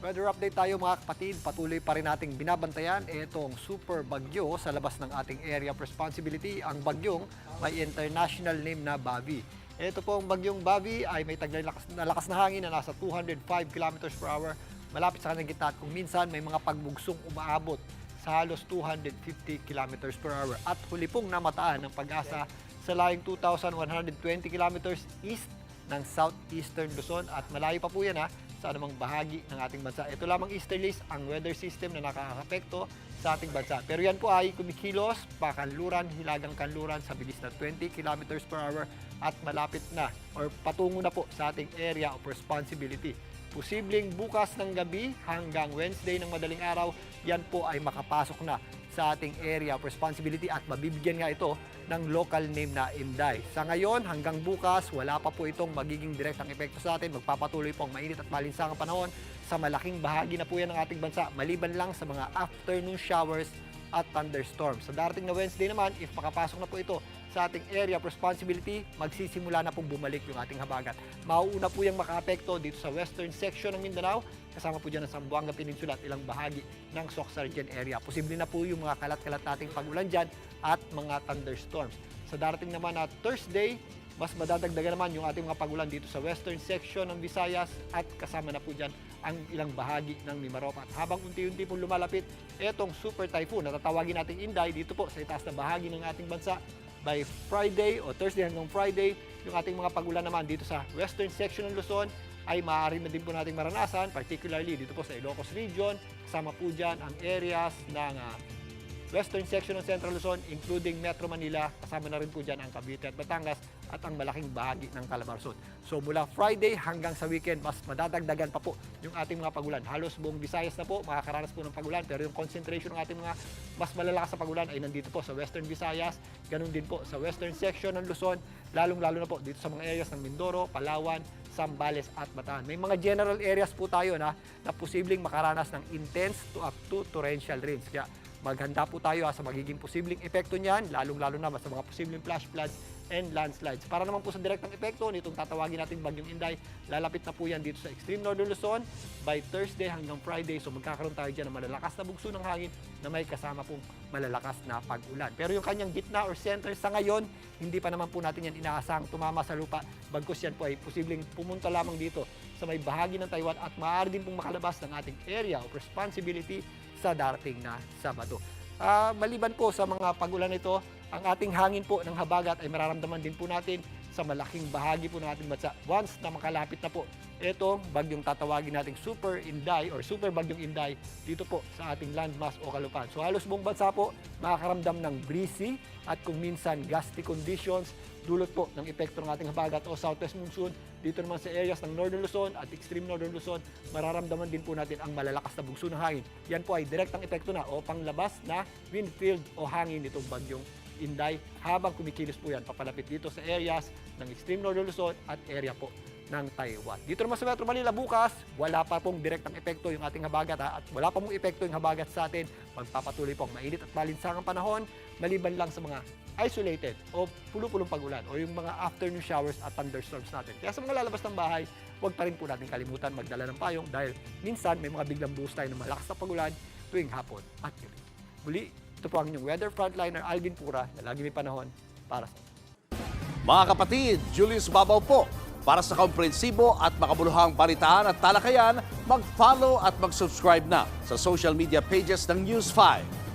Weather update tayo mga kapatid. Patuloy pa rin nating binabantayan itong super bagyo sa labas ng ating area of responsibility. Ang bagyong may international name na Bavi. Ito pong bagyong Bavi ay may taglay na lakas na hangin na nasa 205 kilometers per hour. Malapit sa kanyang gitna at kung minsan may mga pagbugsong umaabot sa halos 250 kilometers per hour. At huli pong namataan ng Pag-asa sa layong 2,120 kilometers east ng southeastern Luzon at malayo pa po yan sa anumang bahagi ng ating bansa. Ito lamang easterlies ang weather system na nakaka-apekto sa ating bansa. Pero yan po ay kumikilos pakanluran, hilagang kanluran sa bilis na 20 kilometers per hour at malapit na or patungo na po sa ating area of responsibility. Posibleng bukas ng gabi hanggang Wednesday ng madaling araw, yan po ay makapasok na sa ating area of responsibility at mabibigyan nga ito ng local name na Inday. Sa ngayon, hanggang bukas, wala pa po itong magiging direktang epekto sa atin. Magpapatuloy po ang mainit at malinsangang panahon sa malaking bahagi na po yan ng ating bansa, maliban lang sa mga afternoon showers at thunderstorms. Sa darating na Wednesday naman, if makapasok na po ito sa ating area of responsibility, magsisimula na pong bumalik yung ating habagat. Mauuna po yung makaapekto dito sa western section ng Mindanao, kasama po dyan ang Zamboanga Peninsula at ilang bahagi ng Soxargen area. Posible na po yung mga kalat-kalat nating pag-ulan dyan at mga thunderstorms. Sa darating naman na Thursday, mas madadagdagan naman yung ating mga pag-ulan dito sa western section ng Visayas at kasama na po dyan ang ilang bahagi ng Mimaropa. At habang unti-unti po lumalapit, etong super typhoon na tatawagin nating Inday dito po sa itaas na bahagi ng ating bansa, by Friday o Thursday hanggang Friday, yung ating mga pag-ulan naman dito sa western section ng Luzon ay maaari na din po nating maranasan, particularly dito po sa Ilocos Region. Kasama po dyan ang areas ng western section ng Central Luzon, including Metro Manila. Kasama na rin po dyan ang Cavite at Batangas at ang malaking bahagi ng Calabarzon. So mula Friday hanggang sa weekend, mas madadagdagan pa po yung ating mga pagulan. Halos buong Visayas na po, makakaranas po ng pagulan. Pero yung concentration ng ating mga mas malalakas na pagulan ay nandito po sa western Visayas, ganun din po sa western section ng Luzon, lalong-lalo na po dito sa mga areas ng Mindoro, Palawan, Zambales at Bataan. May mga general areas po tayo na posibleng makaranas ng intense to up to torrential rains. Kaya maghanda po tayo sa magiging posibleng epekto niyan, lalong-lalo na sa mga posibleng flash floods and landslides. Para naman po sa direktang epekto nitong tatawagin natin bagyong Inday, lalapit na po yan dito sa extreme northern Luzon by Thursday hanggang Friday. So magkakaroon tayo dyan ng malalakas na bugso ng hangin na may kasama pong malalakas na pag-ulan. Pero yung kanyang gitna or center sa ngayon, hindi pa naman po natin yan inaasahang tumama sa lupa. Bagkus yan po ay posibleng pumunta lamang dito sa may bahagi ng Taiwan at maaari din pong makalabas ng ating area of responsibility sa darating na Sabado. Maliban po sa mga pag-ulan ito, ang ating hangin po ng habagat ay mararamdaman din po natin sa malaking bahagi po ng ating bansa. Once na makalapit na po itong bagyong tatawagin nating Super Inday or Super Bagyong Inday dito po sa ating landmass o kalupaan. So halos buong bansa po makakaramdam ng breezy at kung minsan gusty conditions dulot po ng epekto ng ating habagat o southwest monsoon. Dito naman sa areas ng northern Luzon at extreme northern Luzon, mararamdaman din po natin ang malalakas na bugso ng hangin. Yan po ay direktang epekto na o panglabas na wind field o hangin nitong bagyong Inday habang kumikilos po yan papalapit dito sa areas ng extreme northern Luzon at area po ng Taiwan. Dito naman sa Metro Manila bukas, wala pa pong direktang epekto yung ating habagat at wala pa pong epekto yung habagat sa atin. Magpapatuloy po ang mainit at malinsangang panahon maliban lang sa mga isolated o pulo-pulong pag-ulan o yung mga afternoon showers at thunderstorms natin. Kaya sa mga lalabas ng bahay, huwag pa rin po natin kalimutan magdala ng payong dahil minsan may mga biglang boost tayo ng malakas na pag-ulan tuwing hapon at gabi. Muli, ito po ang inyong weather frontliner Alvin Pura na lagi may panahon para sa Mga kapatid, Julius Babaw po. Para sa komprehensibo at makabuluhang balitaan at talakayan, mag-follow at mag-subscribe na sa social media pages ng News 5.